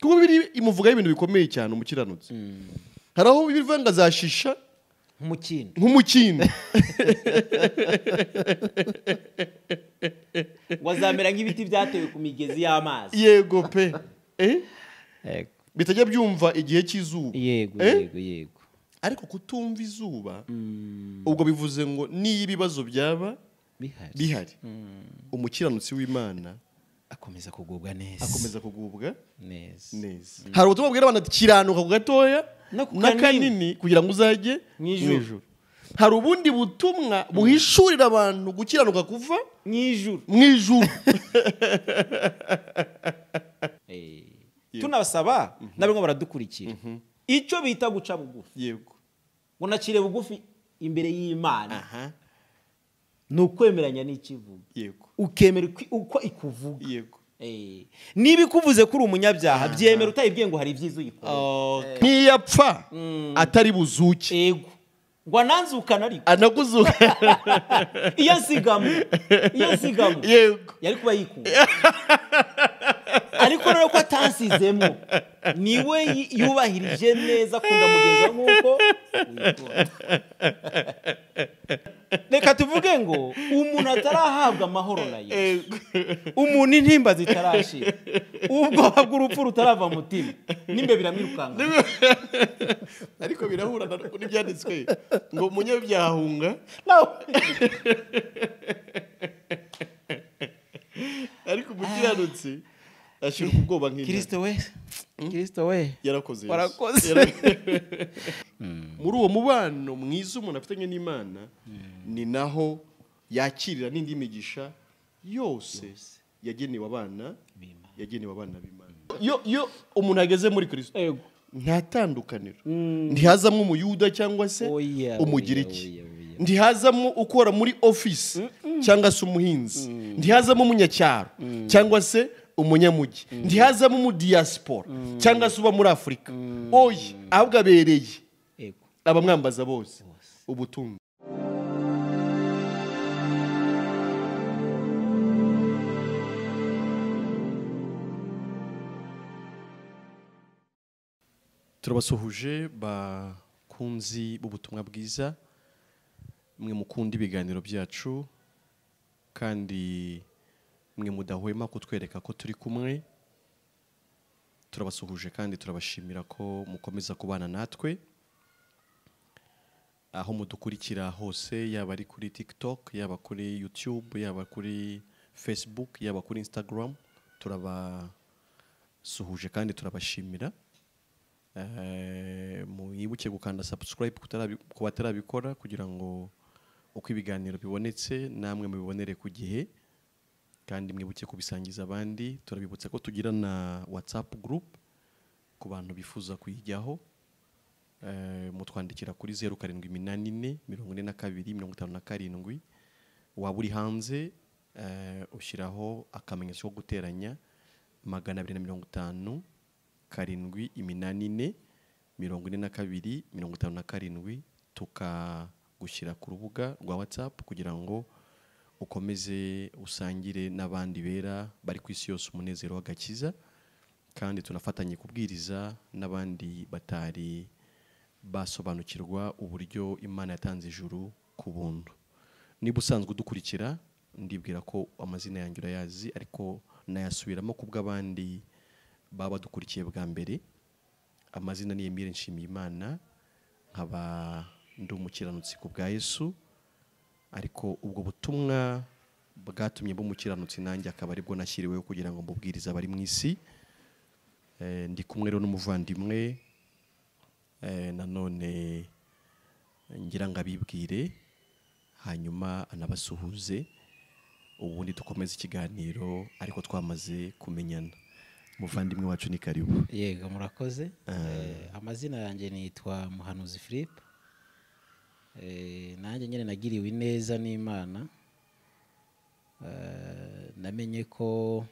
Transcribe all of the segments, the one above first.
kuko biri imuvuga ibintu bikomeye cyane umukiranutsi haraho bivanga zashisha nk'umukindo wazamera nk'ibiti byatewe ku migezi y'amazi. Yego pe bitajya byumva igihe cy'izuba. Yego ariko kutumva izuba ubwo bivuze ngo niyo ibibazo byaba bihari umukiranutsi w'Imana akomeza kugubwa neza. Hari ubutumwa bwira abantu ati kiranuka ku gatoya na kanini kugira ngo uzajye mu ijuru. Hari ubundi butumwa buhishurira abantu gukiranuka kuva mu ijuru. Tunabasaba nabimwe baradukurikira icyo bita guca bugufi. Yego ngo nakire bugufi imbere y'Imana ni ukwemeranya n'ikivuga. Yego ukemera uko ikuvuga. Yego niba ikuvuze kuri umunyabyaha byemera utayibwiye ngo hari ibyiza uyikorera. Ntiyapfa atari buzuke. Yego ngo ananzukana ariko anaguzuka iyo nsigamo yego yari kuba yikunda ariko rero ko atansizemo niwe yubahirije neza kunda mugenza nk'uko reka tuvuge ngo umuntu atarahabwa amahoro na Yesu, umuntu intimba zitarashira, ubwoba bw'urupfu rutarava mutima nimbe biramwirukanga. Ariko birahura n'ibyanditswe ngo umunyabyahunga ariko umukiranutsi ashira ubwoba nk'intare. Kristo we yarakoze. Muri uwo mubano mwiza umuntu afitanye n'Imana ni naho yakirira n'indi migisha yose yagenewe abana b'Imana. Yo umuntu ageze muri Kristo nta tandukaniro, ntihazamo umuyuda cyangwa se umugiriki, ntihazamo ukora muri office cyangwa se umuhinzi, ntihazamo umunyacyaro cyangwa se umunyamugi, ntihazamo mu diaspora cyangwa se uba muri Afrika. Oya, ahubwo abereye abamwambaza bose ubutumwa. Turabasuhuje bakunzi b'ubutumwa bwiza, mwe mukunda ibiganiro byacu kandi mwe mudahwema kutwereka ko turi kumwe. Turabasuhuje kandi turabashimira ko mukomeza kubana natwe aho mudukurikira hose, yaba ari kuri TikTok, yaba kuri YouTube, yaba kuri Facebook, yaba kuri Instagram. Turabasuhuje kandi turabashimira. Mwibuke gukanda subscribe ku batarabikora kugira ngo uko ibiganiro bibonetse namwe mubibonere ku gihe, kandi mwibuke kubisangiza abandi. Turabibutsa ko tugira na WhatsApp group ku bantu bifuza kuyijyaho. Mutwandikira kuri 07844257. Waba uri hanze ushyiraho akamenyetso ko guteranya 250 7844257 tukagushyira ku rubuga rwa WhatsApp kugira ngo ukomeze usangire n'abandi bera bari ku isi yose umunezero w'agakiza, kandi tunafatanye kubwiriza n'abandi batari basobanukirwa uburyo Imana yatanze ijuru ku buntu. Niba usanzwe udukurikira ndibwira ko amazina yanjye urayazi, ariko nayasubiramo kubw'abandi baba dukurikiye bwa mbere. Amazina ni Emile&Philippe, nkaba ndi umukiranutsi ku bwa Yesu, ariko ubwo butumwa bwatumye bumukiranutsi nanjye akaba aribwo nashyiriweho kugira ngo mbubwirize abari mu isi. Ndi kumwe rero n'umuvandimwe nanone ngira ngo abibwire hanyuma anabasuhuze, ubundi dukomeze ikiganiro ariko twamaze kumenyana. Muvandimwe wacu ni karibu. Yego murakoze. Amazina yanjye nitwa Muhanuzi Philippe. Nanjye nyine nagiriwe neza n'Imana. Namenye ko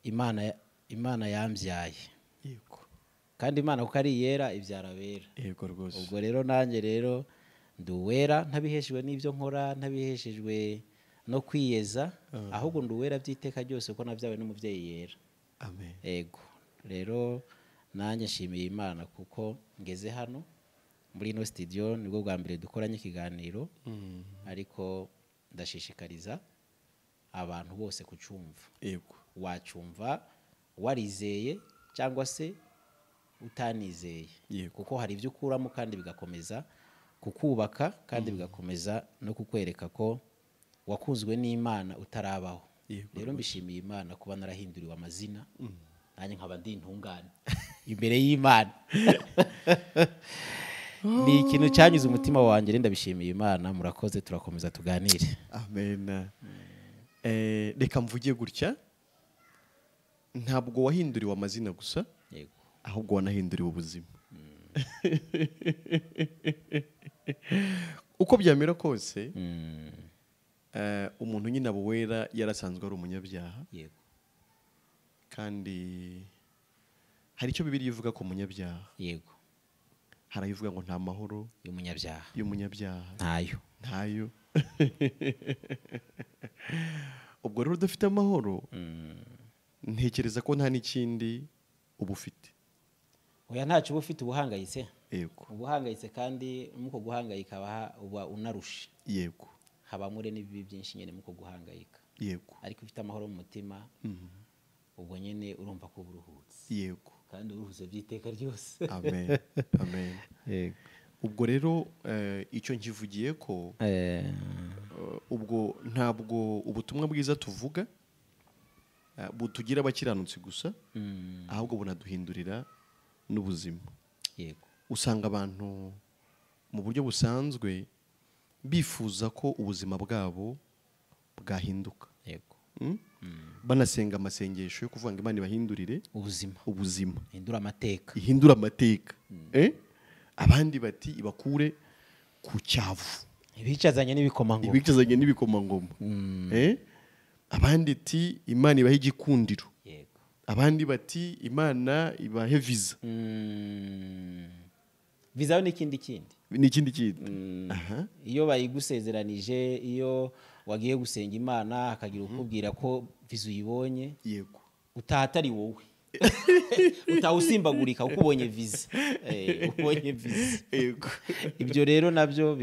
Imana yambyaye. Yego. Kandi Imana kuko ari yera ibyara bera. Yego rwose. Ubwo rero nanjye rero nduwera ntabiheshejwe n'ibyo nkora, ntabiheshejwe no kwiyeza, ahubwo nduwera byiteka byose ko nabyawe n'umubyeyi yera. amen. Ego rero nanjye nshimiye Imana kuko ngeze hano muri ino studio nibwo bwa mbere dukoranye ikiganiro ariko ndashishikariza abantu bose kucumva. Yego. Wacumva warizeye cyangwa se utanizeye. Yego. Kuko hari ibyo ukuramo kandi bigakomeza kukubaka kandi bigakomeza no kukwereka ko wakuzwe n'Imana utarabaho. Yego. Rero mbishimiye Imana kuba narahinduriwe amazina nanjye nkaba ndi intungane imbere y'Imana. Ni ikintu cyanyuze umutima wanjye rero ndabishimiye Imana. Murakoze, turakomeza tuganire. Amen. Reka mvuge gutya, ntabwo wahinduriwe amazina gusa, Yego. ahubwo wanahinduriwe ubuzima. Uko byamera kose umuntu nyine abo wera yarasanzwe ari umunyabyaha. Yego. Kandi hari icyo Bibiliya ivuga ko umunyabyaha. Yego. Harayivuga ngo nta mahoro y'umunyabyaha. Ntayo. Ubwo rero udafite amahoro ntekereza ko nta n'ikindi uba ufite. Oya, ntacyo uba ufite ubuhangayitse. Yego. Ubuhangayitse kandi muko guhangayika uba unarusha. Yego. Habamure n'ibibi byinshi nyene muko guhangayika. Yego. Ariko ufite amahoro mu mutima ubwo nyene urumva ko uruhutse. Yego. Kandi uruhuze byiteka ryose. Amen. Amen. Yego. Ubwo rero icyo nkivugiye ko ubwo ntabwo ubutumwa bwiza tuvuga butugira abakiranutsi gusa, ahubwo bunaduhindurira n'ubuzima. Yego. Usanga abantu mu buryo busanzwe bifuza ko ubuzima bwabo bwahinduka. Yego. Banasenga amasengesho yo kuvuga ngo Imana ibahindurire ubuzima. Ihindura amateka. Abandi bati ibakure ku cyavu. Ibicazanye n'ibikomangoma. Abandi ati Imana ibahe igikundiro. Yego. Abandi bati Imana ibahe viza. Viza ni ikindi. Aha. Iyo bayigusezeranije, iyo wagiye gusenga Imana akagira ukubwira ko viza uyibonye. Yego. Utahatari wowe. Utawusimbagurika uko ubonye viza. Ubonye viza. Yego. Ibyo rero nabyo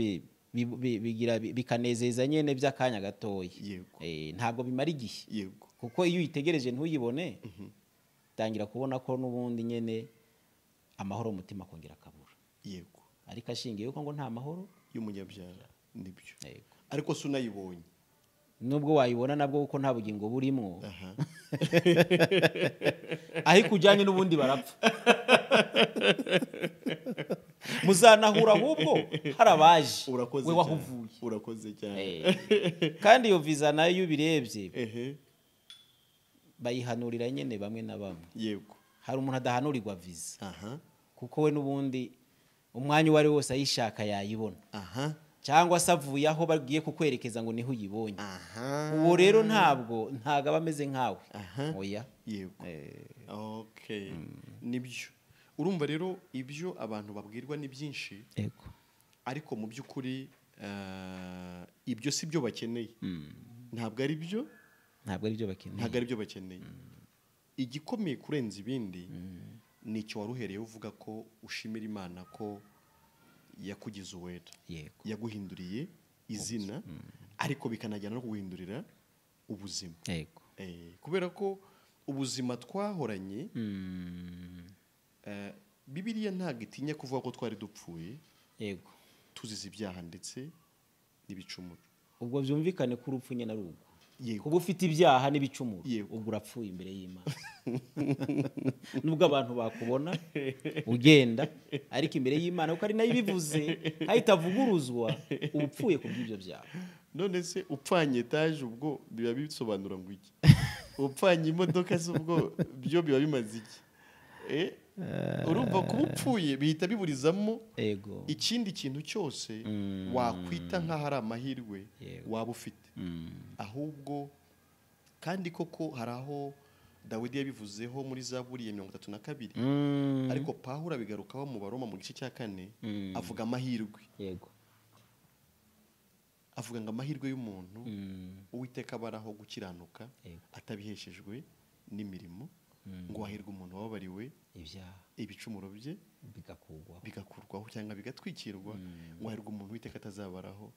bigira bikanezeza nyene by'akanya gatoya. Yego. Ntabwo bimara igihe. Yego. Kuko iyo uyitegereje ntuyibone tangira kubona ko nubundi nyene amahoro umutima kongera akabura. Yego. Ariko ashingiye yuko ngo nta mahoro y'umunyabyaha nibyo. Yego. Ariko se unayibonye, nubwo wayibona nabwo kuko nta bugingo burimo. Aha. Ariko ujyanye n'ubundi barapfa. Muzanahura ahubwo harabaje we wahuvuye. Urakoze cyane. Kandi iyo viza nayo iyo ubirebye bayihanurira nyene bamwe na bamwe. Yego. Hari umuntu adahanurirwa viza. Aha. Kuko we n'ubundi umwanya wari wose ayishaka yayibona. Aha. Cyangwa se avuye aho bagiye kukwerekeza ngo niho uyibonye. Aha. Uwo rero ntabwo abameze nkawe. Oya. Yego. Okay. Nibyo. Urumva rero ibyo abantu babwirwa ni byinshi. Yego. Ariko mu by'ukuri ibyo si byo bakeneye. Ntabwo ari byo bakeneye. Igikomeye kurenza ibindi ni icyo waruhereye uvuga ko ushimira Imana ko yakugize uwera. Yego. Yaguhinduriye izina ariko bikanajyana no kuguhindurira ubuzima. Yego. Kubera ko ubuzima twahoranye Bibiliya ntabwo itinya kuvuga ko twari dupfuye. Yego. Tuzize ibyaha ndetse n'ibicumuro. Ubwo byumvikane ko urupfu nyene ari ubwo. Yego. Kuba ufite ibyaha n'ibicumuro ubwo urapfuye imbere y'Imana. Nubwo abantu bakubona ugenda ariko imbere y'Imana kuko ari nayo ibivuze hahita avuguruzwa upfuye ku bw'ibyo byaha. None se upfanye etaje ubwo biba bisobanura ngo iki? Upfanye imodoka se ubwo byo biba bimaze iki? Urumva kuba upfuye bihita biburizamo ikindi kintu cyose wakwita nk'aho ari amahirwe waba ufite. Ahubwo kandi koko hari aho Dawidi yabivuzeho muri Zaburi ya 32 ariko Pawulo abigarukaho mu Baroma mu gice cya 4 avuga amahirwe. Yego. Avuga ngo amahirwe y'umuntu Uwiteka baraho gukiranuka atabiheshejwe n'imirimo ngo hahirwa umuntu wababariwe ibyaha ibicumuro bye bigakurwaho cyangwa bigatwikirwa, ngo hahirwa umuntu witeka atazabaraho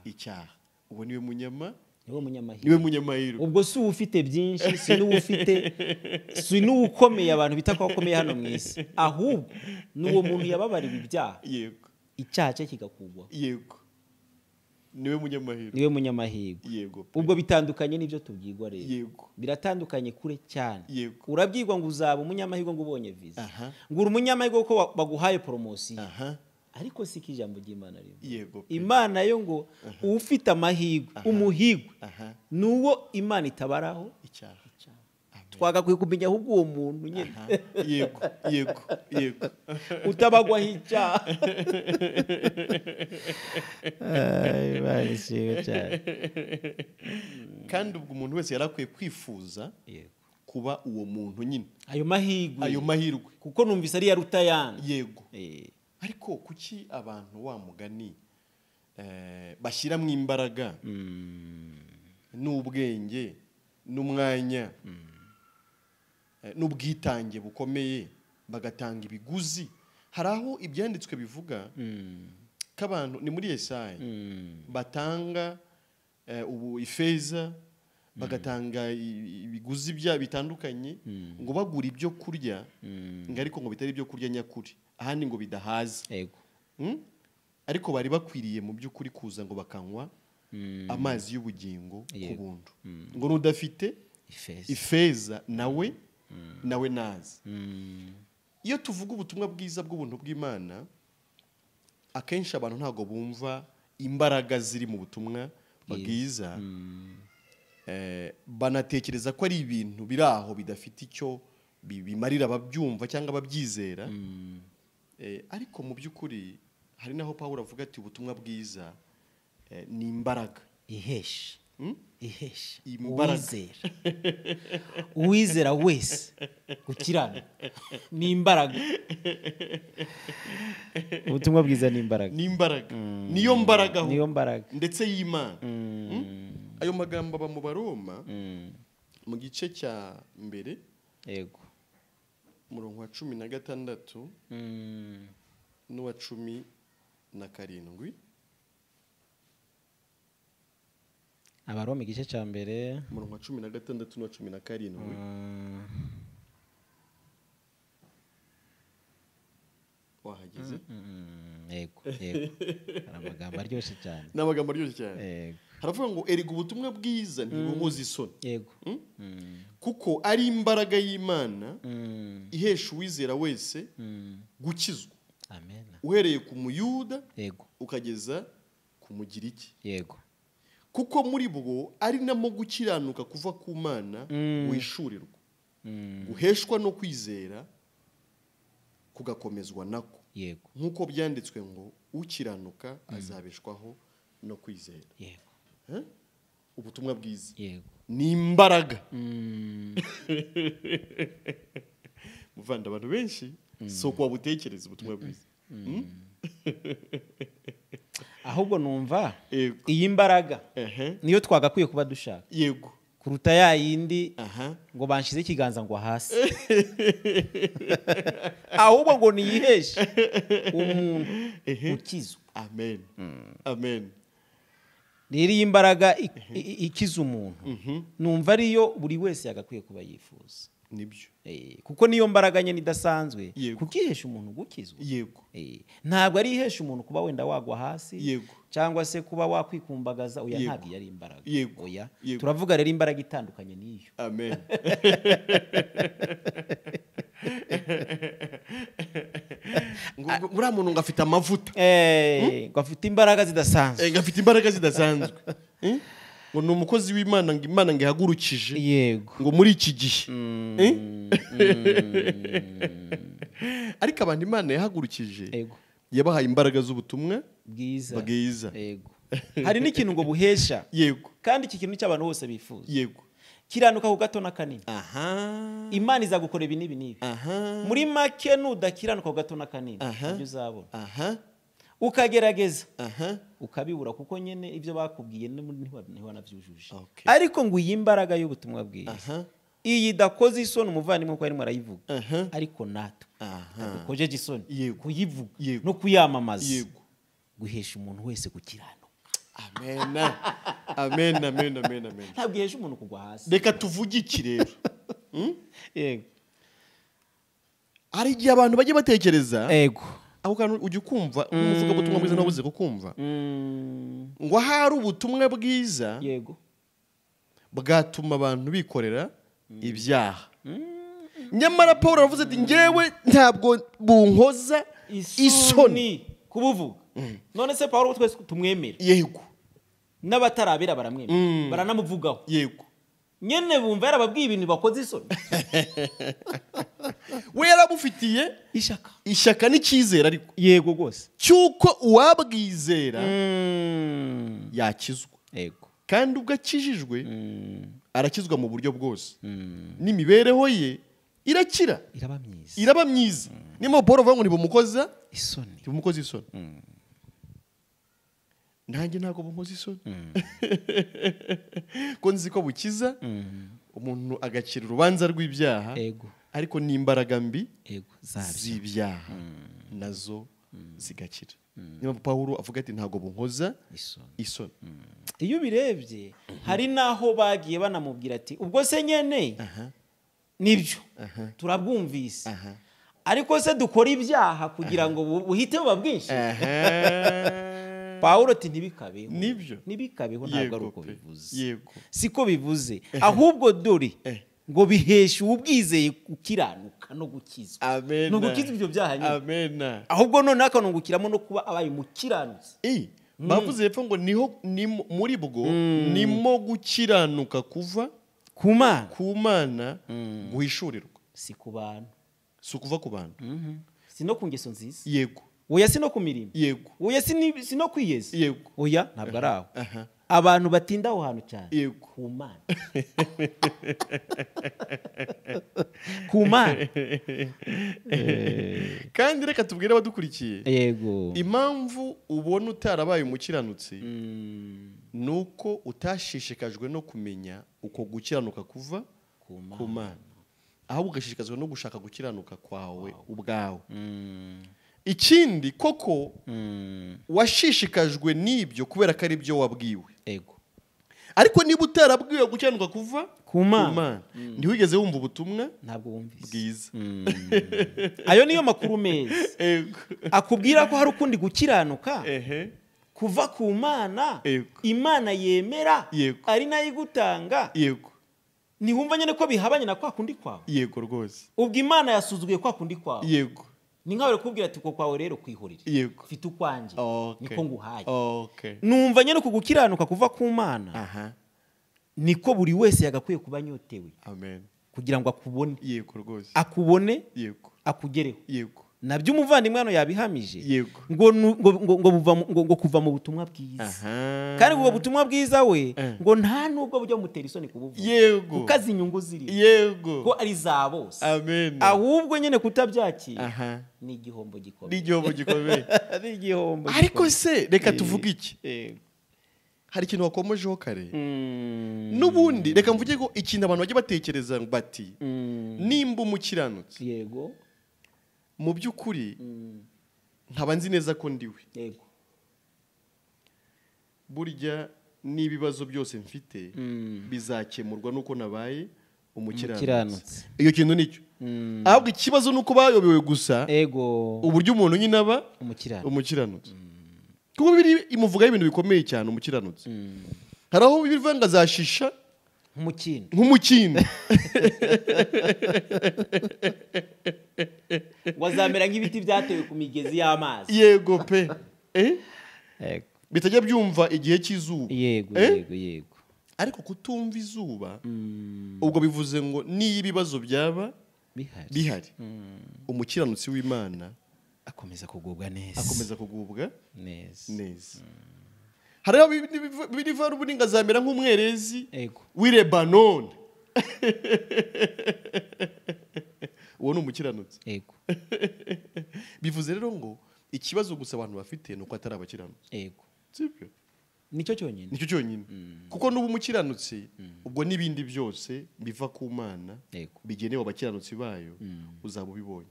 icyaha. Uwo niwe munyamahirwe. Ubwo si ufite byinshi, si n'ukomeye abantu bita ko akomeye hano mu isi, ahubwo n'uwo muntu yababariwe ibyaha, yego, icyaha cye kigakurwaho, yego, niwe munyamahirwe. Yego. Ubwo bitandukanye n'ibyo tubwirwa rero. Yego. Biratandukanye kure cyane. Yego. Urabwirwa ngo uzaba umunyamahirwe ngo ubonye visa. Ngo uri umunyamahirwe ko baguhaye poromosiyo. Ariko si ijambo ry'Imana rero. Yego. Imana yo ngo ufite amahirwe, umuhigwe, nuwo Imana itabaraho icyaha. Twagakwiye kumenya ahubwo uwo muntu nyine. Yego. Utabagwaho icyaha. Barishiwe cyane. Kandi ubwo umuntu wese yarakwiye kwifuza kuba uwo muntu nyine. Ayo mahirwe. Kuko numvise ari ya rutayana. Yego. Ariko kuki abantu wa mugani bashyiramo imbaraga n'ubwenge n'umwanya n'ubwitange bukomeye bagatanga ibiguzi? Hari aho ibyanditswe bivuga ko abantu ni muri Yesaya batanga ubu ifeza, bagatanga ibiguzi bitandukanye ngo bagura ibyo kurya, ngo ariko ngo bitari ibyo kurya nyakuri, ahandi ngo bidahaza. Yego. Ariko bari bakwiriye mu by'ukuri kuza ngo bakanywa amazi y'ubugingo ku buntu. Ngo nudafite ifeza nawe nazi. Iyo tuvuga ubutumwa bwiza bw'ubuntu bw'Imana, akenshi abantu ntago bumva imbaraga ziri mu butumwa bwiza. Banatekereza ko ari ibintu biri aho bidafite icyo bimarira ababyumva cyangwa ababyizera. Ariko mu by'ukuri hari naho Pawulo avuga ati ubutumwa bwiza ni imbaraga ihesha. Uwizera wese gukiranuka ni imbaraga. Ubutumwa bwiza ni imbaraga. Niyo mbaraga ndetse y'Imana. Ayo magambo aba mu Baroma mu gice cya mbere, yego, umurongo wa 16 n'uwa 17. Abaroma igice cya mbere, umurongo wa 16 n'uwa 17. Wahageze? Yego. Amagambo aryoshye cyane. N'amagambo aryoshye cyane. Haravuga ngo eriga ubutumwa bwiza ntibuhoza isoni. Yego. Kuko ari imbaraga y'Imana ihesha uwizera wese gukizwa. Amen. Uhereye ku muyuda, yego, ukageza ku mugiriki. Yego. Kuko muri bwo ari namo gukiranuka kuva ku Mana wishurirwa. Guheshwa no kwizera kugakomezwa nako. Yego. Nkuko byanditswe ngo ukiranuka azabeshwaho no kwizera. Yego. Ubutumwa bwiza, yego, ni imbaraga. Muvanda abantu benshi so kwa butekereza ubutumwa bwiza. Ahubwo numva iyi mbaraga niyo twagakwiye kuba dushaka. Yego. Kuruta ya yindi ngo banshize ikiganza ngo hasi. Ahubwo ngo niyiheshe umuntu ukizwa. Amen. Amen. Rero iyi mbaraga ikiza umuntu numva ariyo buri wese yagakwiye kuba yifuza. Nibyo. Kuko niyo mbaraga nyine idasanzwe kukihesha umuntu gukizwa. Yego. Ntabwo ari ihesha umuntu kuba wenda wagwa hasi. Yego. Cyangwa se kuba wakwikumbagaza. Oya, ntabwo yari imbaraga. Yego. Oya, turavuga rero imbaraga itandukanye n'iyo. Amen. Ngura muntu ngafite amavuta. Ngafite imbaraga zidasanzwe. Ngafite imbaraga zidasanzwe. Ngo ni umukozi w'Imana, ngo Imana ngihagurukije. Yego. Ngo muri iki gihe. Ariko abantu Imana yahagurukije, yego, yabahaye imbaraga z'ubutumwa bwiza. Yego. Hari n'ikintu ngo buhesha. Yego. Kandi iki kintu cy'abantu bose bifuza. Yego. Kiranuka ku gato na kanini. Imana izagukora ibi n'ibi. Muri make nudakiranuka ku gato na kanini, ibyo uzabona. Ukagerageza ukabibura, kuko nyene ibyo bakubwiye ntiwanavyujuje. Ariko ngo iyi mbaraga y'ubutumwa bwiza iyi dakoze isoni umuvandimwe ko arimo arayivuga Aha. ariko natwe Aha. dukojeje isoni Yego. kuyivuga Yego. no kuyamamaza Yego. guhesha umuntu wese gukiranuka Amen. Amen, amen, amen, amen. ntabwo ihesha umuntu kugwa hasi. Reka tuvuge iki rero. Yego. Hari igihe abantu bajye batekereza Yego. aho kantu ujye kumva umuvuga ubutumwa bwiza nabuze kukumva. Ngo hari ubutumwa bwiza Yego. bwatuma abantu bikorera ibyaha. Nyamara Paul aravuze ati ngewe ntabwo bunkoza isoni kubuvuga. None se Paul twese tumwemera. Yego. N'abatarabera baramwemera. Baranamuvugaho. Yego. Nyene bumva yarababwiye ibintu bakoze isoni. We yarabufitiye ishaka n'icyizere ariko. Yego gose. Cyuko uwabwizera yakizwa. Yego. Kandi ubwo akijijwe arakizwa mu buryo bwose. N'imibereho ye irakira. Iraba myiza. Niyo Paul avuga ngo ntibumukoza isoni. Ntibumukoza isoni. Nanjye ntago bunkoza isoni. Ko nzi ko bukiza umuntu agakira urubanza rw'ibyaha. Yego. Ariko n'imbaraga mbi z'ibyaha nazo zigakira. Niyo Paulo avuga ati ntago bunkoza isoni. Iyo birebye hari naho bagiye banamubwira ati ubwo se nyene nibyo turabwumvise ariko se dukora ibyaha kugira ngo buhite buba bwinshi. Paulo ati ntibikabeho. Nibyo. Ntibikabeho ntabwo ari uko bivuze. Yego. Siko bivuze. Ahubwo dore ngo biheshe ubwizeye gukiranuka no gukizwa. Amen. No gukizwa ibyo byaha nyine. Amen. Ahubwo none akanungukiramo no kuba abaye mukiranutse. Bavuze hepfo ngo niho muri bwo nimo gukiranuka kuva ku Mana guhishurirwa. Si ku bantu. Si ukuva ku bantu. Si no ku ngeso nziza. Yego. Oya si no ku mirimo. Yego. Oya si no kwiyeza. Yego. Oya ntabwo ari aho. Abantu batinda aho hantu cyane. Yego. Ku Mana. Ku Mana. Kandi reka tubwire abadukurikiye. Yego. Impamvu ubona utarabaye umukiranutsi nuko utashishikajwe no kumenya uko gukiranuka kuva ku Mana. Ahubwo ugashishikazwa no gushaka gukiranuka kwawe ubwawe. Ikindi koko washishikajwe n'ibyo kubera ko ari byo wabwiwe. Yego. Ariko niba utarabwiwe gukiranuka kuva ku Mana ntiwigeze wumva ubutumwa ntabwo wumvise bwiza. Ayo niyo makuru meza. Yego. Akubwira ko hari ukundi gukiranuka kuva ku Mana. Imana yemera ari nayo igutanga. Yego. Ntiwumva nyine ko bihabanye na kwa kundi kwawe. Yego rwose. Ubwo Imana yasuzuguye kwa kundi kwawe. Yego. Ni nkawe kubwira ati ko kwawe rero kwihorira. Yego. Ufite ukwanjye. Niko nguhaye. Numva nyine ku gukiranuka kuva ku Mana. Niko buri wese yagakwiye kuba nyotewe. Amen. Kugira ngo akubone. Yego rwose. Akubone. Yego. Akugereho. Yego. Nabyo umuvandimwe hano yabihamije. Yego. ngo kuva mu butumwa bwiza. Kandi ubwo butumwa bwiza we ngo nta nubwo bujya mutera isoni kubuvuga. Yego. Ukazi inyungu ziri. Yego. Ko ari za bose. Amen. Ahubwo nyine kutabyakira ni igihombo gikomeye. Ni igihombo gikomeye. Ni igihombo. Ariko se reka tuvuge iki? Hari ikintu wakomojeho kare. N'ubundi reka mvuge ko ikintu abantu bajye batekereza bati nimba umukiranutsi. Yego. Mu by'ukuri nkaba nzi neza ko ndiwe. Yego. Burya n'ibibazo byose mfite bizakemurwa nuko nabaye umukiranutsi. Iyo kintu nicyo. Ahubwo ikibazo nuko bayobewe gusa. Yego. Uburyo umuntu nyine aba umukiranutsi. Kuko biri imuvugaho ibintu bikomeye cyane umukiranutsi. Hari aho biva ngo azashisha nk'umukindo. Wazamera nk'ibiti byatewe ku migezi y'amazi. Yego pe. Bitajya byumva igihe cy'izuba. Yego. Ariko kutumva izuba ubwo bivuze ngo niyo ibibazo byaba bihari umukiranutsi w'Imana akomeza kugubwa neza. Hari aho biriva n'ubundi ngazamera nk'umwerezi w'i Lebanon. Uwo ni umukiranutsi. Yego. Bivuze rero ngo ikibazo gusa abantu bafite nuko atari abakiranutsi. Yego. Sibyo? nicyo cyonyine kuko n'ubu umukiranutsi ubwo n'ibindi byose biva ku Mana yego bigenewe abakiranutsi bayo uzaba ubibonye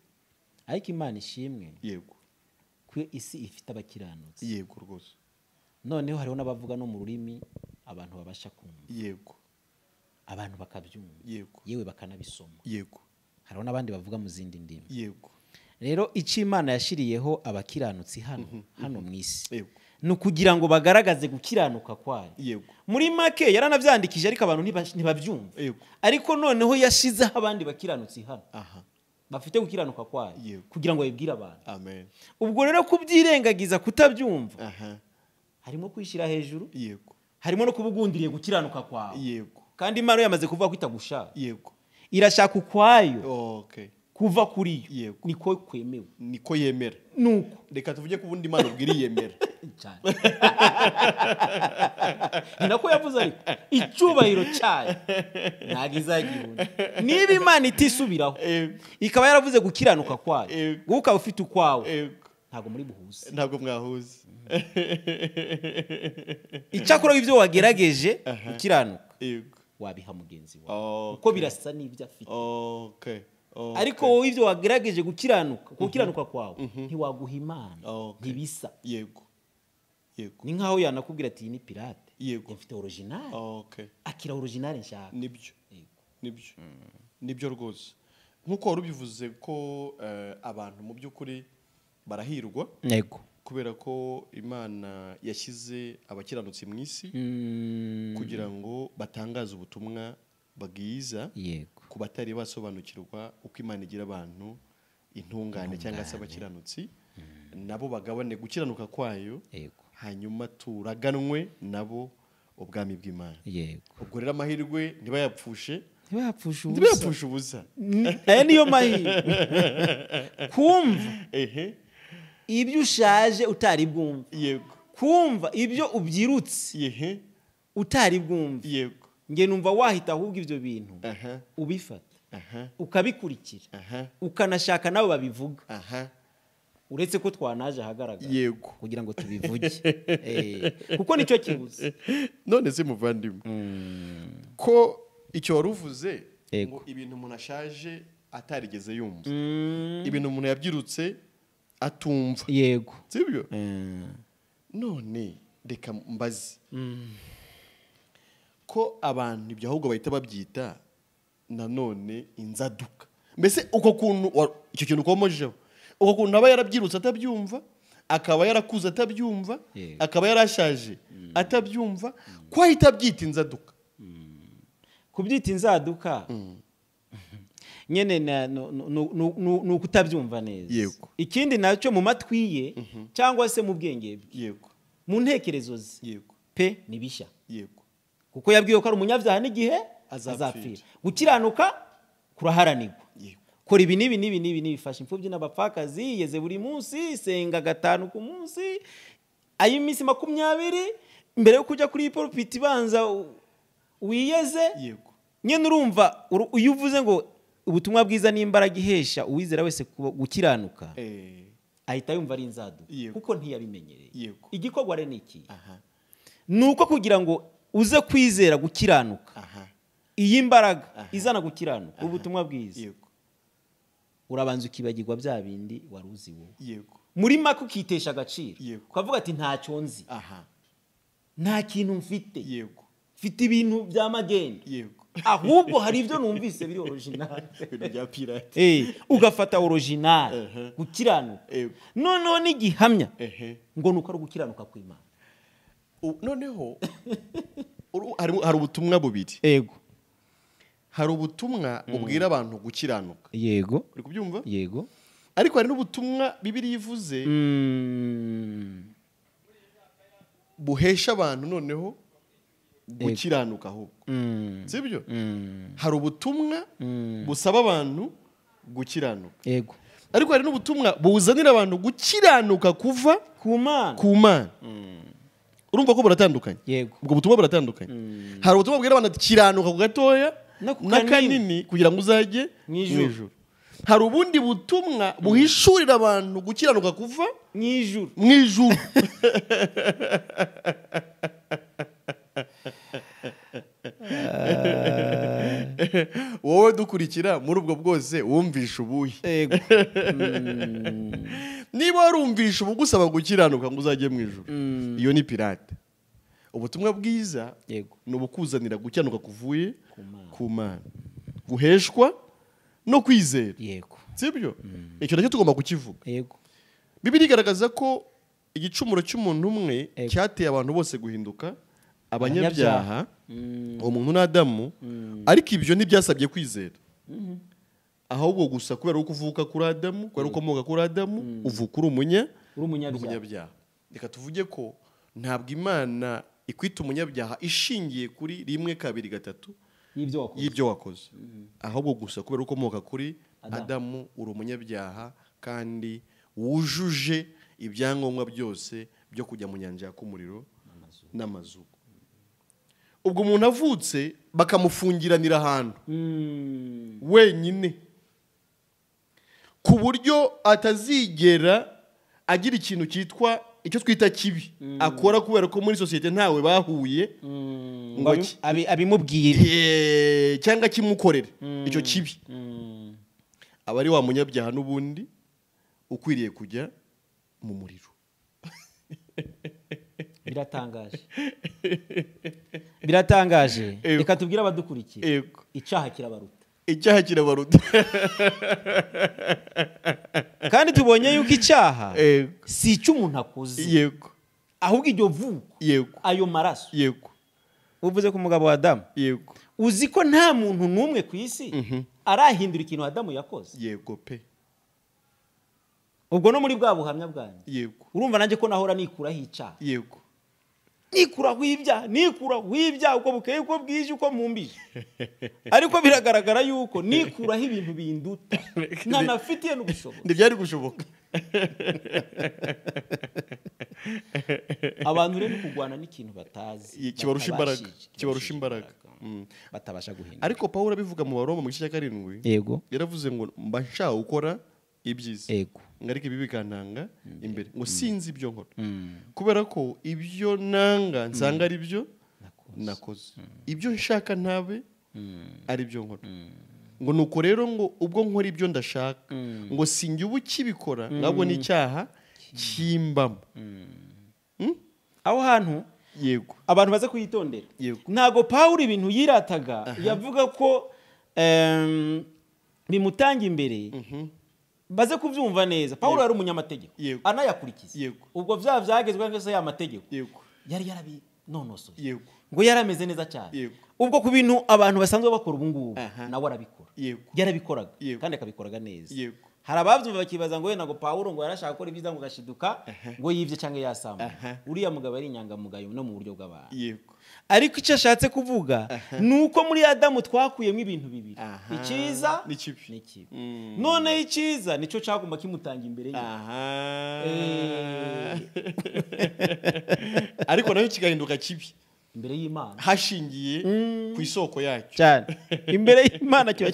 ariko Imana ishimwe yego ko isi ifite abakiranutsi yego rwose noneho hariho n'abavuga no mu rurimi abantu babasha kumva yego abantu bakabyumva yego yewe bakanabisoma yego hariho n'abandi bavuga mu zindi ndimi yego rero icyo Imana yashiriyeho abakiranutsi hano mu isi yego ni ukugira ngo bagaragaze gukiranuka kwayo yego muri make yaranabyandikije ariko abantu ntibabyumva yego ariko noneho yashizeho abandi bakiranutsi hano aha bafite gukiranuka kwayo Yego. kugira ngo babibwire abantu amen ubwo rero kubyirengagiza kutabyumva aha harimo kwishyira hejuru yego harimo no kubugundiriye gukiranuka kwawe yego kandi Imana yamaze kuvuga ko itagushaka yego irashaka ukwayo okay kuva kuri yo Yego. niko kwemewe niko yemera nuko reka tuvuge ko ubundi Imana ubwira yemera cyane ni nako yavuze ariko icyubahiro cyayo ntabwo izagihunda niba Imana itisubiraho ikaba yaravuze gukiranuka kwayo wowe ukaba ufite ukwawe ntabwo muri buhuze ntabwo mwahuze icyakora ibyo wagerageje gukiranuka yego wabiha mugenzi wawe Okay. uko birasa n'ibyo afite okay ariko wowe ibyo wagerageje gukiranuka kwawe ntiwaguha Imana Okay. ntibisa yego yego ni nkaho yanakubwira ati iyi ni pirate Yego. mfite original okay akira original nshaka nibyo Yego. nibyo rwose nkuko wari ubivuze ko abantu mu by'ukuri barahirwa yego kubera ko Imana yashyize abakiranutsi mu isi kugira ngo batangaze ubutumwa bwiza yego ku batari basobanukirwa uko Imana igira abantu intungane cyangwa se abakiranutsi nabo bagabane gukiranuka kwayo yego hanyuma turaganwe nabo ubwami bw'Imana yego ubwo rero amahirwe ntibayapfushe ntibapfushe ubusa aya niyo mahirwe kumva ehe ibyo ushaje utari bwumva yego kumva ibyo ubyirutse yehe utari bwumva yego nge numva wahita ahubwo ibyo bintu aha ubifata aha ukabikurikira aha ukanashaka nabo babivuga aha uretse ko twanaje ahagaragara yego kugira ngo tubivuge kuko nicyo kibuze none se muvandimwe ko icyo wari uvuze Yego. ngo ibintu umuntu ashaje atarigeze yumva ibintu umuntu yabyirutse atumva yego sibyo none reka mbaze ko abantu ibyo ahubwo bahita babyita nanone inzaduka mbese uko kuntu icyo kintu ukomojeho uko kuntu aba yarabyirutse atabyumva akaba yarakuze atabyumva Yego. akaba yarashaje atabyumva ko ahita abyita inzaduka kubyita inzaduka nyene ni ukutabyumva neza Yego. ikindi nacyo mu matwi ye cyangwa se mu bwenge bwe yego mu ntekerezo ze yego pe ni bishya yego kuko yabwiwe ko ari umunyabyaha n'igihe Azapfira. azapfira gukiranuka kuraharanirwa yego kora ibi n'ibi bifasha imfubyi n'abapfakazi yeze buri munsi senga 5 ku munsi ay'iminsi 20 mbere yo kujya kuri pulpit banza wiyeze yego nyene urumva uyu uvuze ngo ubutumwa bwiza n'imbaraga ihesha uwizera wese gukiranuka ahita yumva ari inzadu Yego. kuko ntiyabimenyereye Yego. igikorwa re niki aha nuko kugira ngo uze kwizera gukiranuka aha iyi mbaraga Aha. izana gukiranuka ubutumwa bwiza yego urabanza ukibagirwa bya bindi wari uzi wowe yego muri make ukitesha agaciro Yego. ukavuga ati ntacyo nzi aha nta kintu mfite yego mfite ibintu by'amagenda yego ahubwo hari ibyo numvise biri original ibintu bya pirate ugafata original Aha. gukiranuka Yego. noneho n'igihamya ehe ngo nuko ari gukiranuka kw'Imana noneho hari ubutumwa bubiri yego hari ubutumwa bubwira abantu gukiranuka yego uri kubyumva yego ariko hari n'ubutumwa Bibiliya ivuze buhesha abantu noneho gukiranuka ahubwo sibyo hari ubutumwa busaba abantu gukiranuka yego ariko hari n'ubutumwa buzanira abantu gukiranuka kuva ku Mana ku Mana urumva ko buratandukanye yego ubwo butumwa buratandukanye hari ubutumwa bubwira abantu ati kiranuka ku gatoya No ku n'akanini kugira ngo uzajye mu ijuru. hari ubundi butumwa buhishurira abantu gukiranuka kuva mu ijuru mu ijuru wowe dukurikira muri ubwo bwose wumvisha ubuhe yego niba warumvisha ubugusaba gukiranuka ngo uzajye mu ijuru iyo ni pirate. Ubutumwa bwiza yego ni ubukuzanira gukiranuka kuvuye ku Mana, guheshwa no kwizera. yego Sibyo? Icyo nacyo tugomba kukivuga. yego Bibiliya igaragaza ko igicumuro cy'umuntu umwe cyateye abantu bose guhinduka abanyabyaha, uwo muntu ni Adamu, ariko ibyo ntibyasabye kwizera. Ahubwo gusa kubera uko uvuka kuri Adamu, kubera uko ukomoka kuri Adamu, uvuka uri umunyabyaha. Reka tuvuge ko ntabwo Imana ikwita umunyabyaha ishingiye kuri 1, 2, 3 y'ibyo wakoze. Ahubwo gusa kubera uko ukomoka kuri Adamu uri umunyabyaha kandi wujuje ibyangombwa byose byo kujya mu nyanja y'umuriro n'amazuku. Ubwo umuntu avutse bakamufungiranira ahantu wenyine ku buryo atazigera agira ikintu cyitwa icyo twita kibi akora, kubera ko muri sosiyete ntawe bahuye ngo abimubwire cyangwa kimukorere icyo kibi. Aba ari wa munyabyaha n'ubundi ukwiriye kujya mu muriro. biratangaje reka tubwire abadukurikiye icyaha kirabaruta kandi tubonye yuko icyaha si icyo umuntu akoze ahubwo iryo vuko ayo maraso. uvuze ku mugabo wa Adamu, uzi ko nta muntu n'umwe ku isi arahindura ikintu Adamu yakoze. Ubwo no muri bwa buhamya bwanjye urumva nanjye ko nahora nikuraho icyaha, nikuraho ibyaha uko bukeye uko bwije uko mumbije, ariko biragaragara yuko nikuraho ibintu binduta ntanafitiye n'ubushobozi. Ntibyari gushoboka. Abantu rero kugwana n'ikintu batazi kibarusha imbaraga batabasha guhindura. Ariko Pawulo abivuga mu Baroma mu gice cya 7 yaravuze ngo mba nshaka gukora ibyiza ngarika ibi bikantanga imbere ngo sinzi ibyo nkora, kubera ko ibyo nanga nsanga ari byo nakoze, ibyo nshaka ntabe ari byo nkora. Ngo nuko rero ngo ubwo nkora ibyo ndashaka ngo sinjye ubu kibikora ngabwo n'icyaha kimbamo. Aho hantu abantu baze kuyitondera. Ntago Pawulo ibintu yirataga yavuga ko bimutanga imbere, baze kubyumva neza. Pawulo yari umunyamategeko anayakurikiza, ubwo byagezwe ngese ya mategeko yari yarabinonosoye ngo yarameze neza cyane. Ubwo ku bintu abantu basanzwe bakora ubu ngubu nawe arabikora, yarabikoraga kandi akabikoraga neza. Hari ababyumva bakibaza ngo wenda ngo Pawulo ngo yarashaka gukora ibyiza ngo gashiduka ngo yivye cyangwa yasamba. Uriya mugabo ari inyangamugayo no mu buryo bw'abantu. Ariko icyo ashatse kuvuga nuko muri Adamu twakuyemo ibintu bibiri, icyiza n'ikibi. None icyiza nico cyagomba kimutanga imbere ye, ariko nayo kigahinduka kibi imbere y'Imana hashingiye ku isoko yacyo cyane. Imbere y'Imana kiba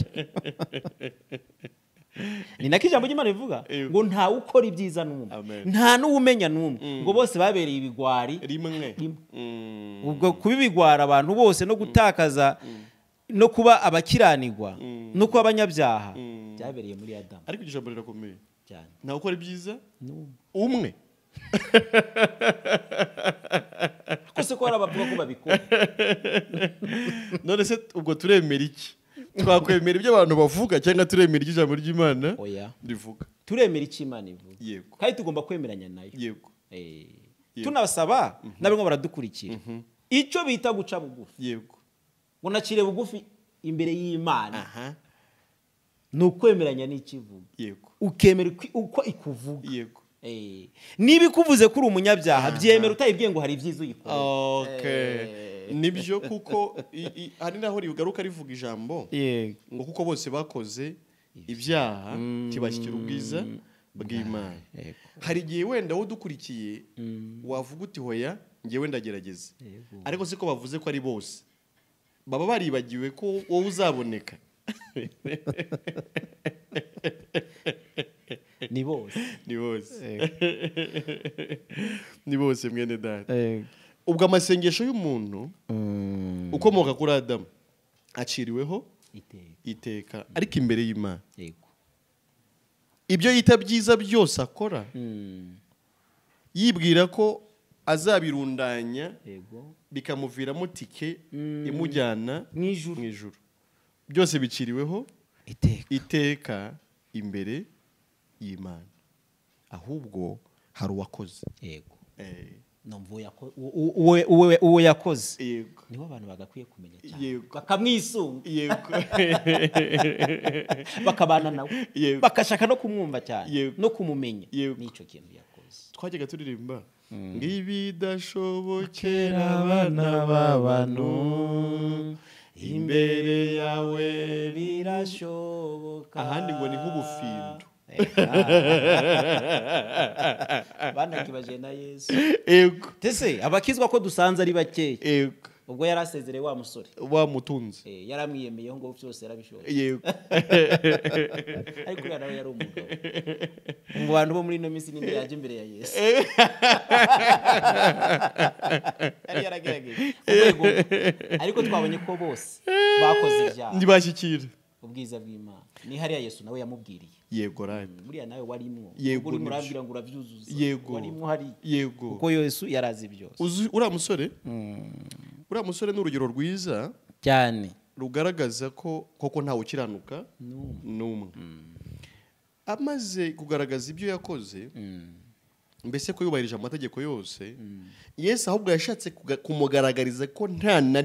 ni nako ijambo ry'Imana rivuga ngo ntawe ukora ibyiza n'umwe, nta n'uwumenya n'umwe, ngo bose babereye ibigwari rimwe. Ubwo kuba ibigwara abantu bose no gutakaza no kuba abakiranirwa no kuba abanyabyaha byabereye muri Adamu. Ariko ijambo rirakomeye cyane, ntawe ukora ibyiza umwe. Kose ko arabavuga ko babikora. None se ubwo turemera iki? Twakwemera ibyo abantu bavuga cyangwa turemera ijambo ry'Imana rivuga? Turemera icyo Imana ivuga kandi tugomba kwemeranya nayo. Tunabasaba nabwo baradukurikira icyo bita guca bugufi, ngo nacire bugufi imbere y'Imana ni ukwemeranya n'ikivuga, ukemera uko ikuvuga. Niba ikuvuze kuri umunyabyaha byemera utayibwiye ngo hari ibyiza uyikora. Nibyo, kuko hari naho rigaruka rivuga ijambo ngo kuko bose bakoze ibyaha kibashyikira ubwiza bw'Imana. Hari igihe wenda udukurikiye wavuga uti hoya ngewe ndagerageza, ariko siko bavuze ko ari bose, baba baribagiwe ko wowe uzaboneka. Ni bose ni bose mwene data. Ubwo amasengesho y'umuntu ukomoka kuri Adamu aciriweho iteka ariko imbere y'Imana. yego Ibyo yita byiza byose akora yibwira ko azabirundanya yego bikamuviramo tike imujyana mu ijuru byose biciriweho iteka iteka imbere y'Imana, ahubwo hari uwakoze. yego numva uwo yakoze Yego. niho abantu bagakwiye kumenya cyane, Yego. bakamwisunga, Yego. bakabana nawe, Yego. bakashaka no kumwumva cyane, Yego. no kumumenya. Yego. N'icyo kintu yakoze Twajyaga turirimba ngibidashobokera abana b'abantu imbere yawe birashoboka, ahandi ngo ni nk'ubufindo. banakibaje na Yesu. Yego. Tese abakizwa ko dusanze ari bakeya, Yego. ubwo yarasezereye wa musore Wamutunze. yaramwiyemeyeho ngo byose yarabishoboye, Yego. ariko uriya nawe yari umugabo. Mu bantu bo muri ino minsi ninde yaje imbere ya Yesu? Yari yaragerageje urwego, ariko twabonye ko bose bakoze ibyaha Ntibashyikira ubwiza bw'Imana. Ni hariya Yesu nawe yamubwiriye. Yego radi. Buriya nawe warimwo, Yego, uri nibyo. murabwira ngo urabyuzuza, Yego. warimwo hari, Yego. kuko Yesu yarazi byose. Uriya musore ni urugero rwiza cyane rugaragaza ko koko ntawe ukiranuka n'umwe. Amaze kugaragaza ibyo yakoze, mbese ko yubahirije amategeko yose, Yesu ahubwo yashatse kumugaragariza ko nta na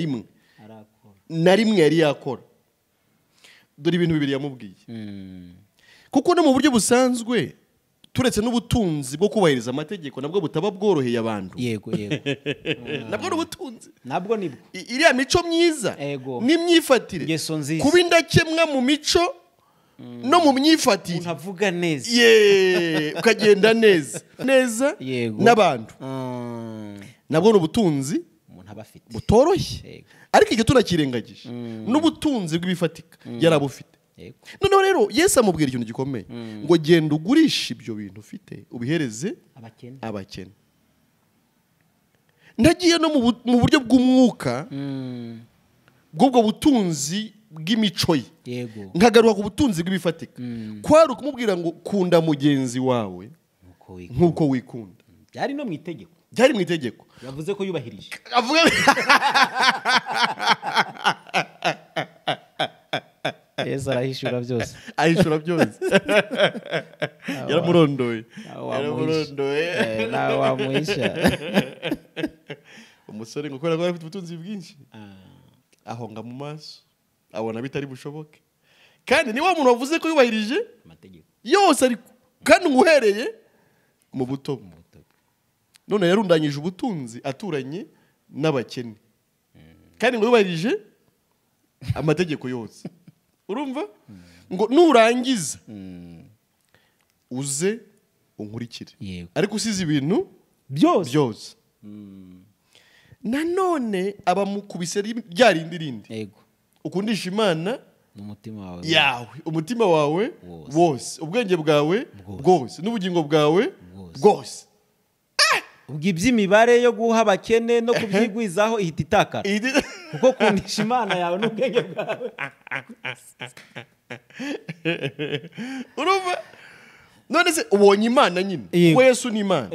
rimwe yari yakora. Dore ibintu bibiri yamubwiye. Kuko no mu buryo busanzwe turetse n'ubutunzi bwo kubahiriza amategeko nabwo butaba bworoheye abantu. Yego. Nabwo n'ubutunzi. Nabwo nibwo. Iriya mico myiza n'imyifatire. Ngeso nziza. Kuba indakemwa mu mico no mu myifatire. Unavuga neza. Ukagenda neza n'abantu. Nabwo n'ubutunzi umuntu aba afite butoroshye. Ariko icyo tunakirengagije n'ubutunzi bw'ibifatika yarabufite. Noneho rero Yesu amubwira ikintu gikomeye ngo genda ugurisha ibyo bintu ufite ubihereze abakene. Ndagiye no mu buryo bw'umwuka bw'ubwo butunzi bw'imico ye, nkagaruka ku butunzi bw'ibifatika. Kwari ukumubwira ngo kunda mugenzi wawe nk'uko wikunda. Byari no mu itegeko. Byari mu itegeko. Yavuze ko yubahirije. Yesu arahishura byose. Ahishura byose. Yaramurondoye. Nawe wamuhisha. Umusore ngo kubera ko afite ubutunzi bwinshi, ahonga mu maso, abona bitari bushoboke. Kandi ni wa muntu wavuze ko yubahirije amategeko yose, ariko kandi nguhereye mu buto. None yarundanyije ubutunzi aturanye n'abakene, kandi ngo yubahirije amategeko yose. Urumva ngo nurangiza uze unkurikire, ariko usize ibintu byose. Nanone abamukubise rindi ukundisha Imana umutima wawe wose, ubwenge bwawe bwose, n'ubugingo bwawe bwose. Ubwo iby'imibare yo guha abakene no kubyigwizaho ihita itakara, kuko kundisha Imana yawe n'ubwenge bwawe. Urumva? None se ubonye Imana nyine, kuko Yesu ni Imana.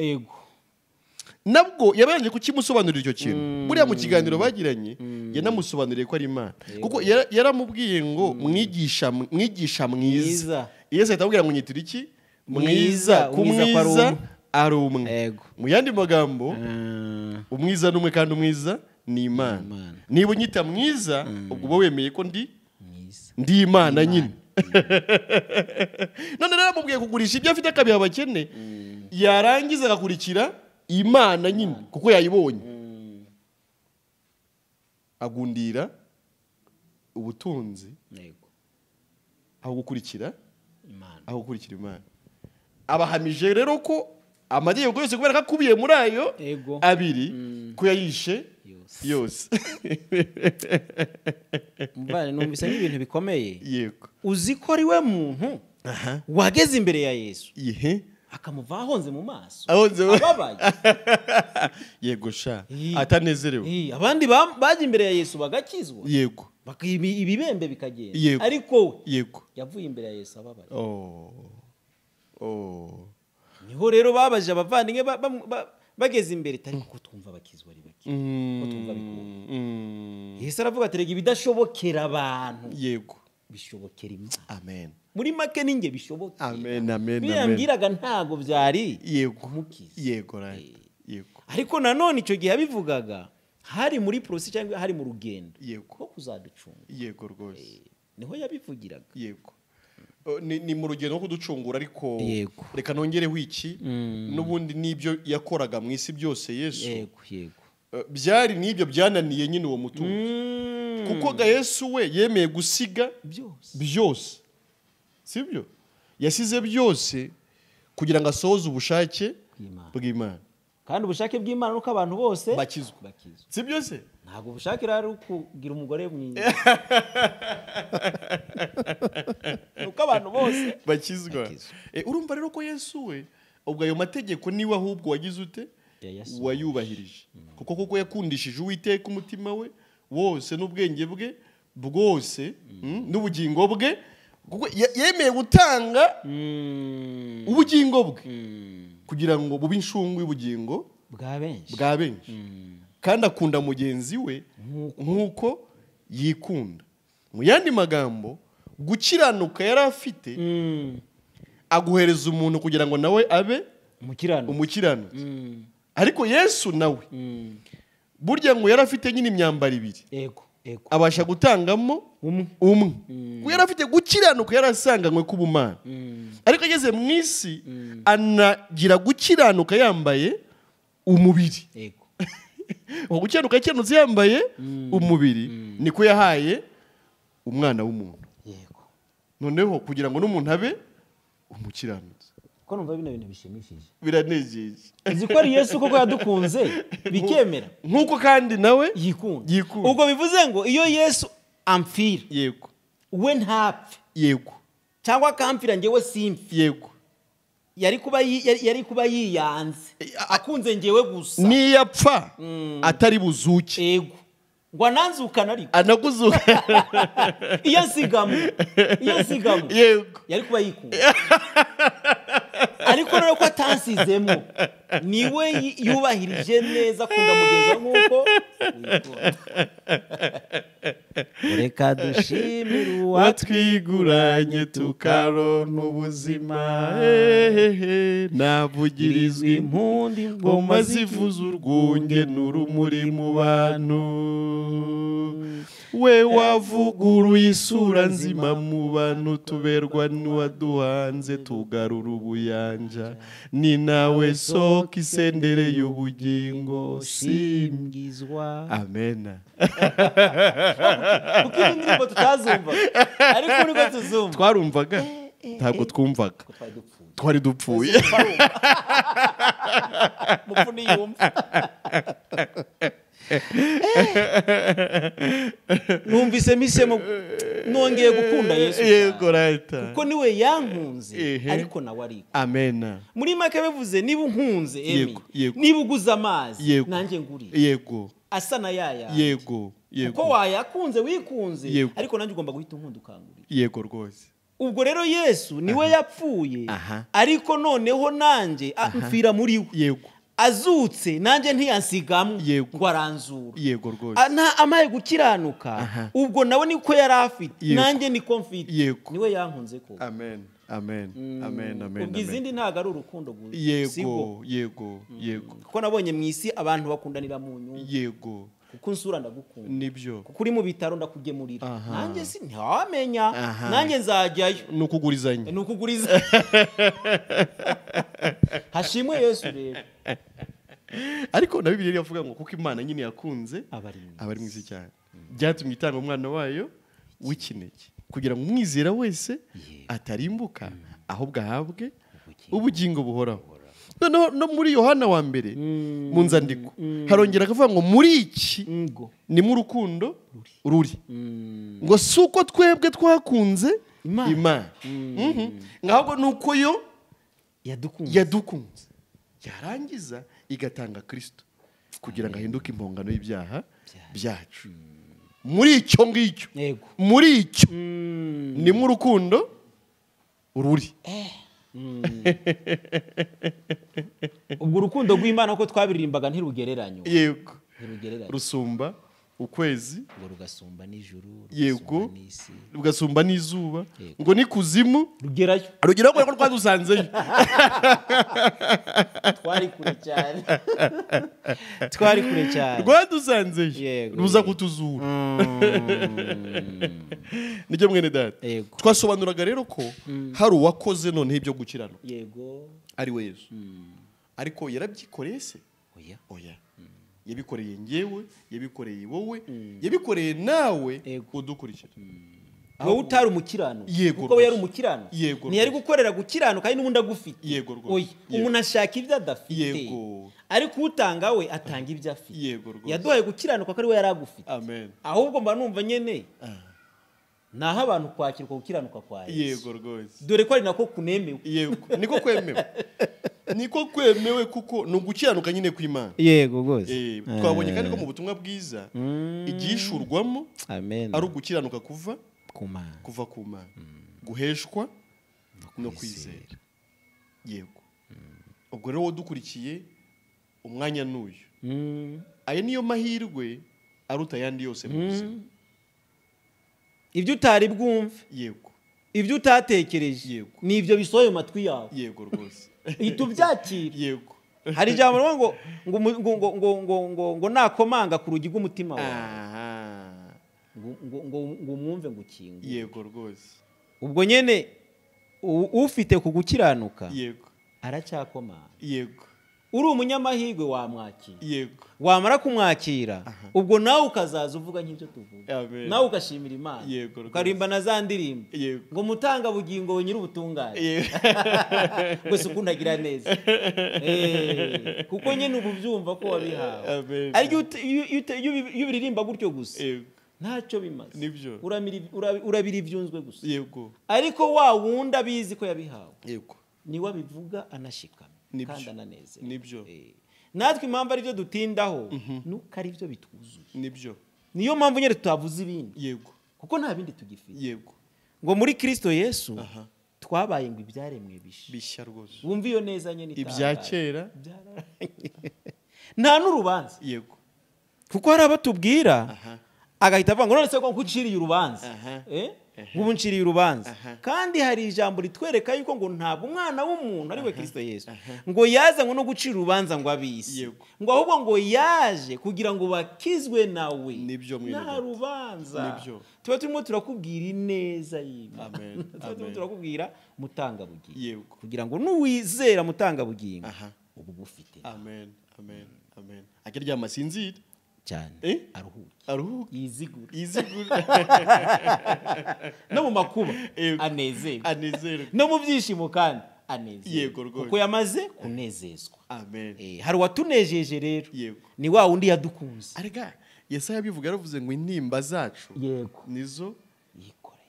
Nabwo yabanje kukimusobanurira icyo kintu. Buriya mu kiganiro bagiranye yanamusobanuriye ko ari Imana, kuko yaramubwiye ngo mwigisha mwiza. Yesu atamubwira ngo nyitira iki? Mwiza. Kumwiza ari umwe. Mu yandi magambo umwiza n'umwe, kandi umwiza ni Imana. Niba unyita mwiza, ubwo uba wemeye ko ndi Imana nyine. None rero amubwiye kugurisha ibyo afite akabiha abakene, yarangiza agakurikira Imana nyine kuko yayibonye. Agundira ubutunzi aho gukurikira Imana. Abahamije rero ko amategeko yose kubera ko akubiye muri ayo abiri ko yayishe yose. Mbane numvise n'ibintu bikomeye. Uzi ko ari we muntu wageze imbere ya Yesu akamuva ahonze mu maso, ababaye. Yego sha, atanezerewe. Abandi baje imbere ya Yesu bagakizwa. Yego. ibibembe bikagenda ariko yavuye imbere ya Yesu ababaye. Niho rero babaje abavandimwe bageze imbere ariko ko twumva bakizwa ari bake ko twumva bikunda. Yesu aravuga ati rega ibidashobokera abantu bishobokera Imana. Amen. Muri make ninge bishobokera. Amen, amen, amen. Biyambwiraga ntago byari kumukiza. Ariko nanone icyo gihe yabivugaga hari muri process cyangwa hari mu rugendo ko kuzaducunga. Rwose. Niho yabivugiraga. Ni mu rugendo rwo kuducungura ariko reka nongereho iki n'ubundi nibyo yakoraga mu isi byose Yesu. Byari nibyo byananiye nyine uwo mutunzi kuko ga Yesu we yemeye gusiga byose, sibyo? Yasize byose kugira ngo asohoze ubushake bw'Imana, kandi ubushake bw'Imana nuko abantu bose bakizwa, sibyo se? Ntabwo ubushake ari ukugira umugore mwiza nuko abantu bose bakizwa. Urumva rero ko Yesu we ubwo ayo mategeko niwe ahubwo wagize ute wayubahirije, kuko yakundishije Uwiteka umutima we wose n'ubwenge bwe bwose n'ubugingo bwe, kuko yemeye gutanga ubugingo bwe kugira ngo bube inshungu y'ubugingo bwa benshi, kandi akunda mugenzi we nk'uko yikunda. Mu yandi magambo, gukiranuka yari afite aguhereza umuntu kugira ngo nawe abe umukiranutsi. Ariko Yesu nawe burya ngo yari afite nyine imyambaro ibiri, abasha gutangamo umwe. Yari afite gukiranuka, yari asanganywe k'ubumana, ariko ageze mu isi anagira gukiranuka yambaye umubiri. Gukiranuka yakiranutse yambaye umubiri niko yahaye umwana w'umuntu, noneho kugira ngo n'umuntu abe umukiranutsi. Ko numva bino bintu bishimishije, biranejeje. Uzi ko ari Yesu koko yadukunze bikemera, nkuko kandi nawe yikunda. Ubwo bivuze ngo iyo Yesu amfira we ntapfe, cyangwa akamfira njyewe simfe, yari kuba yiyanze akunze njyewe gusa, niyapfa atari buzuke, ngo ananzukana ariko anaguzuka iyo nsigamo yari kuba yikunda. Ariko rero ko atansizemo, niwe yubahirije neza akunda mugenzi we nk'uko wikunda. Reka dushimire uwatwiguranye tukaronka ubuzima, navugirizwa impundu ingoma zivuza urwunge n'urumuri mu bantu. We wavuguruye isura nzima mu bantu, tuberwa n'uwaduhanze tugarura ubuyanja, ni nawe soko isendere y'ubugingo simbwizwa. Amena. Kuko izi ndirimbo tutazumva ariko niko tuzumva. Twarumvaga ntabwo twumvaga, twari dupfuye. Mupfu niyumva. Numvise misemo nongeye gukunda Yesu, kuko niwe yankunze ariko nawe ariko. Amena. Muri make bivuze niba unkunze Emile, niba uguza amazi nanjye nguriye, asa na yaya, kuko wayakunze wikunze, ariko nanjye ugomba guhita unkunda ukangurira. Rwose. Ubwo rero Yesu niwe yapfuye, ariko noneho nanjye amfira muri we. Azutse nanjye ntiyansigamo ngo aranzura. Amaye gukiranuka, ubwo nawe niko yari afite, nanjye niko mfite, niwe yankunze ko. Amen. Ubwo izindi ntago ari urukundo gusa. Kuko nabonye mu isi abantu bakundanira mu nyungu. Kuko nsura ndagukunda, nibyo. Kuko uri mu bitaro ndakugemurira, nanjye si ntawamenya, nanjye nzajyayo. Nukugurizanya. Hashimwe Yesu rero. Ariko na Bibiliya iravuga ngo kuko Imana nyine yakunze abari mu isi cyane, byatumye itanga umwana wayo w'ikinege, kugira ngo umwizera wese atarimbuka ahubwo ahabwe ubugingo buhoraho. No muri Yohana wa mbere mu nzandiko harongera akavuga ngo muri iki ni mu rukundo ruri, ngo suko twebwe twakunze Imana, ngahubwo nuko yo yadukunze yarangiza igatanga Kristo kugira ngo ahinduke impongano y'ibyaha byacu. muri icyo ngicyo yego muri icyo ni mu rukundo ruri ubwo urukundo rw'Imana ko twabiririmbaga ntirugereranywa yego rusumba ukwezi ngo rugasumba n'ijuru yego rugasumba n'izuba ngo ni kuzimu rugerayo ko twadusanzeyo twari kure cyane rwadusanzeyo ruza kutuzura nijye mwene data twasobanuraga rero ko hari uwakoze noneho ibyo gukiranuka yego ari we Yesu ariko yarabyikoreye se oya yabikoreye ngewe yabikoreye wowe yabikoreye nawe udukurikira wowe utari umukiranuka kuko we yari umukiranuka ntiyari gukorera gukiranuka kandi n'ubundi agufite umuntu ashaka ibyo adafite ariko utanga we atanga ibyo afite yaduhaye gukiranuka ko ari we yari agufite ahubwo mba numva nyene naho abantu kwakirwa gukiranuka kwa Yesu dore ko ari nako kunemewe niko kwemewe kuko ni ugukiranuka nyine kw'Imana yego rwose twabonye kandi ko mu butumwa bwiza igishurwamo ari ugukiranuka kuva ku Mana guheshwa no kwizera yego ubwo rero dukurikiye umwanya n'uyu ayo niyo mahirwe aruta ayandi yose mu buzima ibyo utari bwumve yego ibyo utatekereje ni ibyo bisohoye mu matwi yawe yego rwose itubyakira yego hari ijambo ngo nakomanga ku rugi rw'umutima wawe ngo mwumve ngo ukinge yego rwose ubwo nyene ufite ku gukiranuka yego aracyakomanga yego uri umunyamahirwe wamwakira yego wamara kumwakira ubwo nawe ukazaza uvuga nk'ibyo tuvuga nawe ugashimira Imana ukarimba na za ndirimbo ngo mutanga bugingo nyiri ubutungane gusa ukundagira neza kuko nyine ubu byumva ko wabihawe ariko iyo biririmba gutyo gusa ntacyo bimaze urabira ibyunzwe gusa ariko wa wundi abizi ko yabihawe niwe abivuga anashikama kandi ananezera nibyo natwe impamvu ari byo dutindaho nuko ari byo bituzuye nibyo niyo mpamvu nyine tutavuze ibindi yego kuko nta bindi tugifite yego ngo muri Kristo Yesu twabaye ngo ibyaremwe bishya rwose wumva iyo neza nyine ibya kera nta n'urubanza yego kuko hari abatubwira agahita avuga ngo none se ko nkuciriye urubanza nk'ubu nciriye urubanza kandi hari ijambo ritwereka yuko ngo ntabwo umwana w'umuntu ari we Kristo Yesu ngo yazanywe no gucira urubanza ngo abisi ngo ahubwo ngo yaje kugira ngo bakizwe nawe nta rubanza tuba turimo turakubwira ineza y'Imana tuba turimo turakubwira mutangabugingo kugira ngo n'uwizera mutangabugingo ubu bufite amen amen amen akiryama sinzira cyane aruhuke yizigura no mu makuba anezerwe no mu byishimo kandi anezerwe kuko yamaze kunezezwa hari uwatunejeje rero ni wa wundi yadukunze arega Yesaya yabivuga yaravuze ngo intimba zacu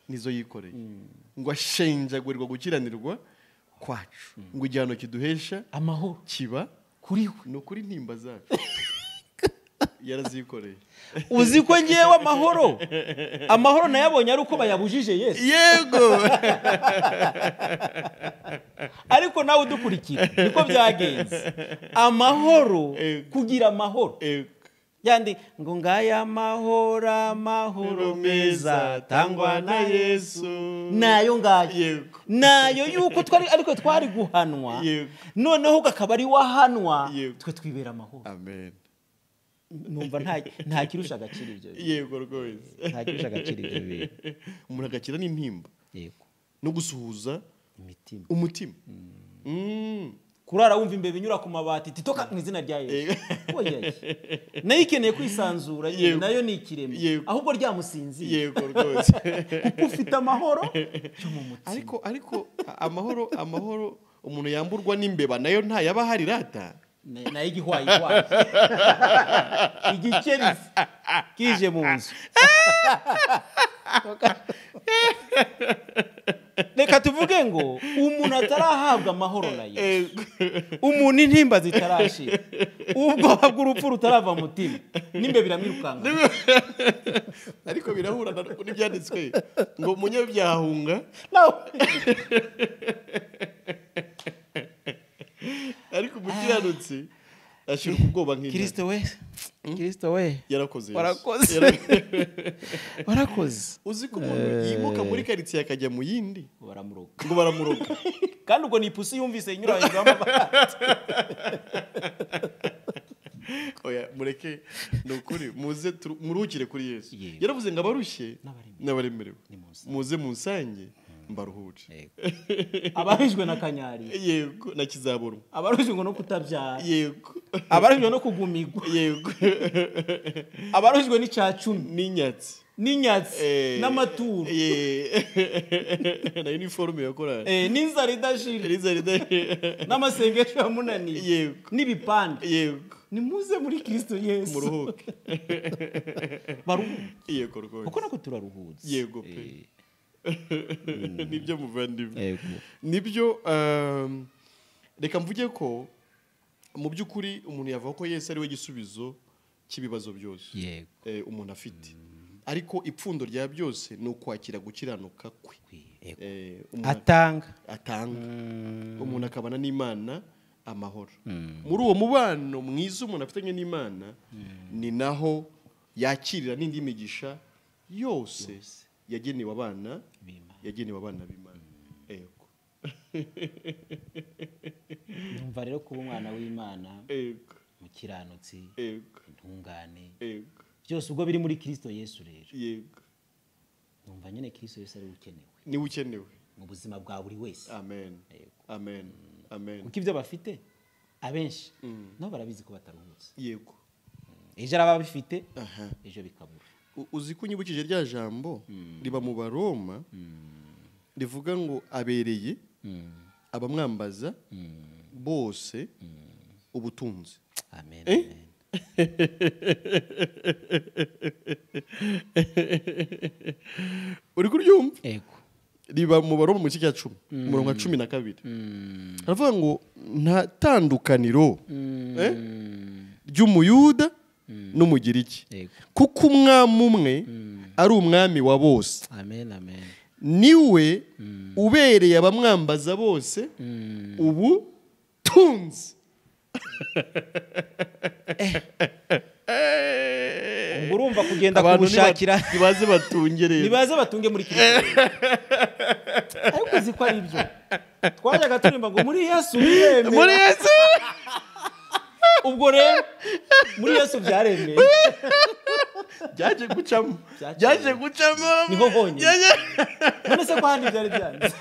nizo yikoreye ngo ashenjagurirwa gukiranirwa kwacu ngo igihano kiduhesha amahoro kiba kuriwe no kuri intimba zacu yarazikoreye uzi ko ngewe amahoro nayabonye ari uko bayabujije Yesu yego ariko nawe udukurikira niko byagenze amahoro kugira amahoro yandi ngo ngaya amahoro meza tangwa na Yesu nayo ngayo nayo yuko ariko twari guhanwa noneho ukakaba ari wahanwa twe twibera amahoro amen numva nta kirusha agaciro ibyo yego rwose nta kirusha agaciro ibyo bintu umuntu agakira n'intimba yego no gusuhuza umutima kurara wumva imbebe inyura ku mabati titoka mu izina rya Yesu nayo ikeneye kwisanzura nayo ni ikireme ahubwo ryamusinziye yego rwose kuko ufite amahoro cyo mu mutima ariko amahoro umuntu yamburwa n'imbeba nayo ntayaba hari rata nayo igihwayi igikerisi kije mu nzu reka tuvuge ngo umuntu atarahabwa amahoro na Yesu, umuntu intimba zitarashira, ubwoba bw'urupfu rutarava mu mutima, nimbe biramwirukanga. ariko birahura n'ibyanditswe ngo umunyabyahunga ariko umukiranutsi ashira ubwoba nk'intare. Kristo we yarakoze warakoze. Uzi ko umuntu yimuka muri quartier akajya mu yindi ngo baramuroga kandi ubwo ni ipusi yumvise inyura hejuru y'amabati. oya mureke nukuri muze muruhukire kuri Yesu. Yaravuze ngo abarushye n'abaremerewe muze munsange mbaruhuje. Abarijwe na kanyari, yego, na kizaboro, abarijwe no kutabyara, yego, abarijwe no kugumigwa, yego, abarijwe n'icacumi n'inyatsi n'amaturo na uniforme yakora n'inzara idashira n'amasengesho yamunaniye, yego, n'ibipande, yego, nimuze muri Kristo Yesu muruhuke. baruhuke, yego rwose, kuko nako turaruhutse. yego pe. Nibyo muvandimwe, yego, nibyo. Reka mvuge ko mu by'ukuri umuntu yavuga ko Yesu ari we gisubizo cy'ibibazo byose umuntu afite, ariko ipfundo rya byose ni ukwakira gukiranuka kwe. atanga umuntu akabana n'Imana amahoro. Muri uwo mubano mwiza umuntu afitanye n'Imana ni naho yakirira n'indi migisha yose yagenewe abana b'Imana. Yego. Numva rero kuba umwana w'Imana, yego, mukiranutsi, yego, intungane, yego, byose ubwo biri muri Kristo Yesu rero. Yego. Numva nyene Kristo Yesu ari ukenewe. Ni ukenewe mu buzima bwa buri wese. Amen. Yego. Amen. Amen. Kuko ibyo bafite abenshi no barabizi ko bataruhutse. Yego. Ejo araba bifite, ejo bikabura. Uzi ko unyibukije rya jambo riba mu Baroma rivuga ngo abereye abamwambaza bose ubutunzi. Amen. Uri kuryumva? Yego. Riba mu Baroma mu cya 10 umurongo wa 12. Aravuga ngo nta tandukaniro ry'umuyuda n'umugiriki, kuko umwami umwe ari umwami wa bose. Amen. Niwe ubereye abamwambaza bose ubutunzi. Urumva kugenda kubushakira nibaze batunge muri Kristo. Ariko ziko ari ibyo twajyaga turimba ngo muri Yesu biremera, ubwo rero muri Yesu byaremeye, byaje gucamo niho honyine. None se ko handi byari byanze,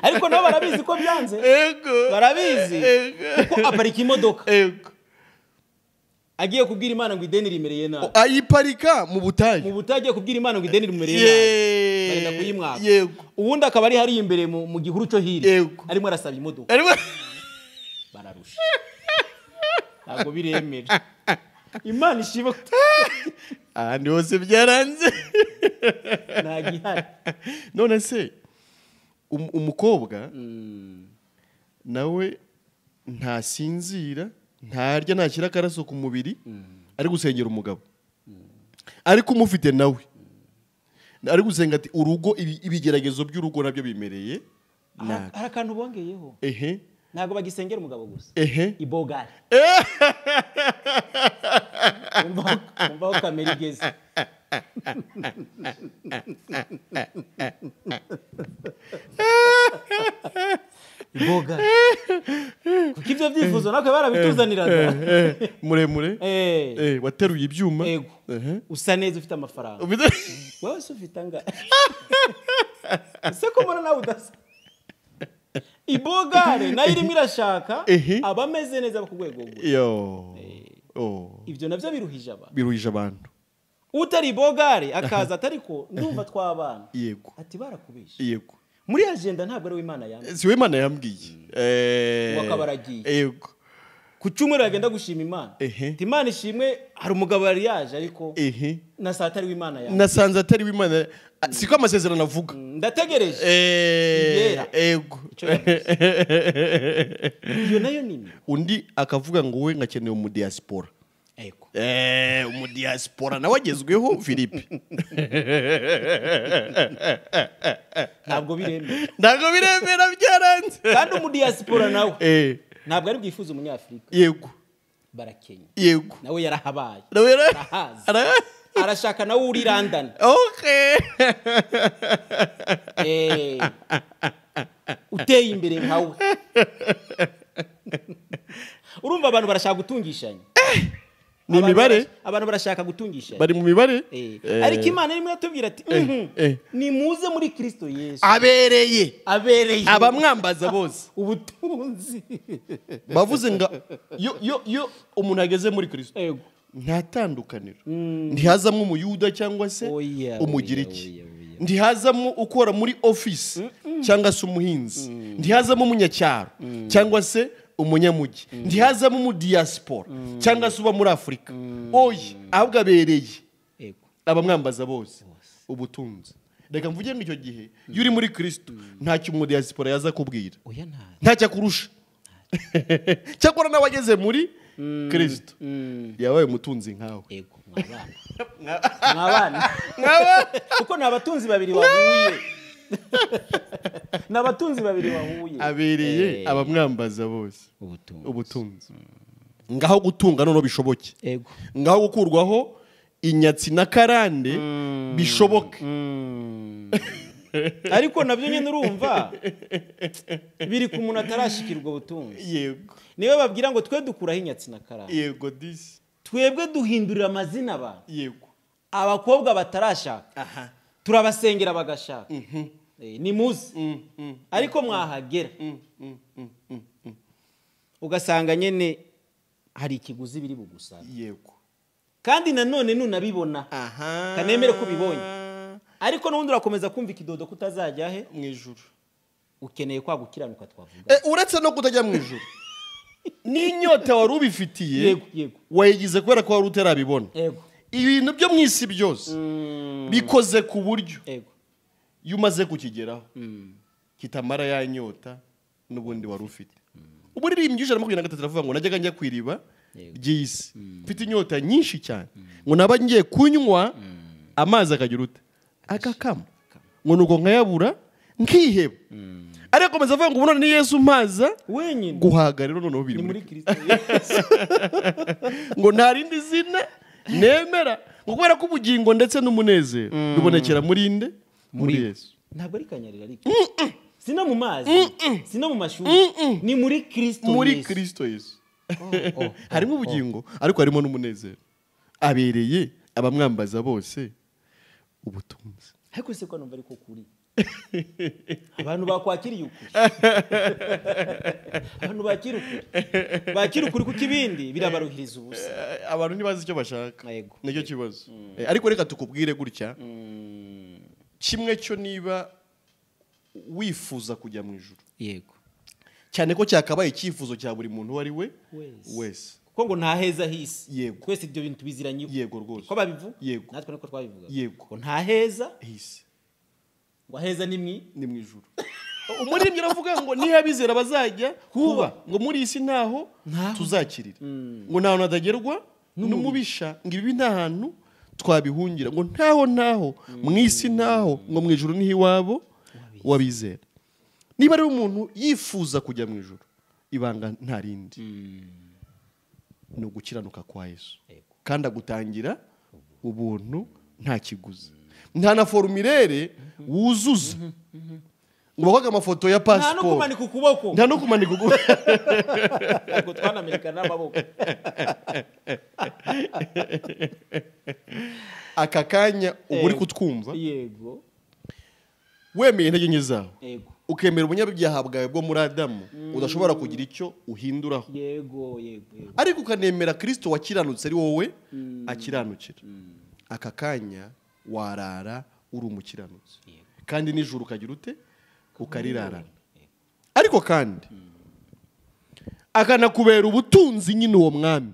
ariko nabo barabizi ko byanze. Barabizi kuko aparika imodoka, agiye kubwira Imana ngo ideni rimereye nabi, ayiparika mu butayu agiye kubwira Imana ngo ideni rimereye nabi, barenda kuyimwaka. Ubundi akaba ari hari imbere mu gihuru cyo hiri, arimo arasaba imodoka, bararusha. Ntabwo biremera. Imana ishiba ahandi hose byaranze. Nta gihari. None se umukobwa nawe ntasinzira, ntarya, ntashyira akaraso ku mubiri, ari gusengera umugabo, ariko umufite nawe ari gusenga ati urugo, ibigeragezo by'urugo nabyo bimereye. Hari akantu bongeyeho, ntabwo bagisengera umugabo gusa, ibogari. Umva ko kamera igeze. Ibogari kuko ibyo byifuzo natwe barabituzaniraga. Muremure wateruye ibyuma, usa neza, ufite amafaranga. Wowe se ufite angahe? Ese ko mbona nawe udasa. Ibogare nayo irimo irashaka abameze neza ku rwego rwe. Ibyo nabyo biruhije abantu. Utari ibogare akaza atariko ndumva twabana. Yego. Ati barakubisha. Yego. Muri agenda ntabwo ari Imana yambwiye. Si we Imana yambwiye. Wakabaragiye. Yego. Ku cyumweru agenda gushima Imana. Imana ishimwe, hari umugabo yari yaje ariko nasanze atari Imana yambwiye. Nasanze atari Imana, siko amasezerano avuga. Ndategereje. Ego. Iyo nayo nini? Undi akavuga ngo we ngakeneye umudiaspora. Ego. Umudiaspora nawe agezweho Philippe. Ntabwo biremera. Ntabwo biremera byaranze. Kandi umudiaspora nawe. Ntabwo ari bwifuza umunyafrika. Yego. Barakenya. Yego. Nawe yarahabaye. Nawe arashaka nawe uri London. Okay. Uteye imbere nkawe. Urumva abantu barashaka gutungishanya. Ni imibare? Abantu barashaka gutungishanya. Bari mu mibare? Ariko Imana irimo iratubwira ati ni muze muri Kristo Yesu. Abereye. Abamwambaza bose. Ubutunzi. Bavuze ngo yo umuntu ageze muri Kristo. Yego. Nta tandukaniro. Ntihazamo umuyuda cyangwa se umugiriki. Ntihazamo ukora muri office cyangwa se umuhinzi. Ntihazamo umunyacyaro cyangwa se umunyamugi. Ntihazamo mu diaspora cyangwa se uba muri Afrika. Oyi, ahubwo abereye. Abamwambaza bose ubutunzi. Reka mvuge ngo icyo gihe yuri muri Kristo ntacyo mu diaspora yaza kubwira. Ntacyo kurusha. Cyakora nawe ageze muri Kristo yabaye umutunzi nkawe. Ego, mwabana. Kuko nabatunzi babiri wahuye. Nabatunzi babiri wahuye. Abereye abamwambaza bose ubutunzi. Ngaho gutunga none bishoboke. Ego. Ngaho gukurwaho inyatsi na karande bishoboke. Ariko nabyo nyine urumva biri ku muntu atarashikirwa ubutunzi. Yego. Niwe babwira ngo twe dukuraho inyatsi na karande. Yego disi. Twebwe duhindurira amazina abantu. Yego. Abakobwa batarashaka. Turabasengera bagashaka. Ni muzi. Ariko mwahagera. Ugasanga nyene hari ikiguzi biri bugusaba. Yego. Kandi nanone nunabibona. Kanemere ko bibonye. Ariko n'ubundi urakomeza kumva ikidodo kutazajya he mu ijuru. Ukeneye kwa gukiranuka twavuga. Uretse no kutajya mu ijuru. N'inyota wari ubifitiye. Yego. Wayigize kubera ko wari utarabibona. Yego. Ibintu byo mu isi byose bikoze ku buryo. Yego. Yumaze kukigeraho. Kitamara ya nyota n'ubundi wari ufite. Uburirimbi ijana 23 aravuga ngo najyaga njya kwiriba by'isi. Mfite inyota nyinshi cyane. Ngo naba ngiye kunywa amazi akagira ute. Agakama. Ngo nuko nkayabura nkiheba. Ariko komeza avuga ngo ubunone ni Yesu mpaza wenyine. Guhaga rero noneho biri muri Kristo Yesu. Ngo nta rindi zina nemera. Ngo kubera ko ubugingo ndetse n'umunezero bibonekera muri inde? Muri Yesu. Ntabwo ari kanyarira ariko. Sina mu mazi, sina mu mashuri. Ni muri Kristo Yesu. Muri Kristo Yesu. Harimo ubugingo ariko harimo n'umunezero. Abereye abamwambaza bose ubutunzi. Ariko se ko numva ariko kuri. Abantu bakwakiriye ukuri. Abantu bakira ukuri kuko ibindi birabaruhiriza ubusa. Abantu ntibazi icyo bashaka. Nicyo kibazo. Ariko reka tukubwire gutya. Kimwe cyo niba wifuza kujya mu ijuru. Yego. Cyane ko cyakabaye icyifuzo cya buri muntu wari we wese. Kuko ngo nta heza hisi. Yego. Twese ibyo bintu tubiziranye. Yego rwose. Ko babivuga? Yego. Natwe niko twabivuga. Yego. Ngo nta heza hisi. Ngo heza ni mu ijuru. Umuririmbyi aravuga ngo niha bizera bazajya kuba ngo muri isi ntaho tuzakirira. Ngo nta hantu hatagerwa n'umubisha ngo ibi nta hantu twabihungira ngo ntaho mu isi ntaho ngo mu ijuru niho iwabo wabizera. Niba ari umuntu yifuza kujya mu ijuru ibanga nta rindi. Ni ugukiranuka kwa Yesu. Kandi agutangira ubuntu nta kiguzi. Nta na formulaire wuzuza. Ngo bakoga amafoto ya passport. Nta no kumanika ukuboko. Nta no kumanika ukuboko. Ngo twanamerika n'amaboko. Aka kanya uri kutwumva. Yego. Wemeye intege nke zawe. Yego. Ukemera ubunyabyaha bwawe bwo muri Adamu udashobora kugira icyo uhinduraho. Yego. Ariko ukanemera Kristo wakiranutse ari wowe akiranukira. Aka kanya warara uri umukiranutsi. Kandi nijuru ukagira ute ukarirarana. Ariko kandi akanakubera ubutunzi nyine uwo mwami.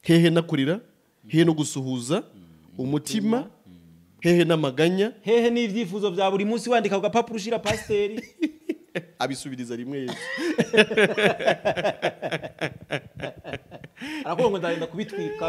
Hehe nakurira, hehe no gusuhuza umutima, hehe n'amaganya hehe n'ibyifuzo bya buri munsi wandika ugapapuro ushira pasiteri abisubiriza rimwe Yesu arakubwira ngo ndagenda kubitwika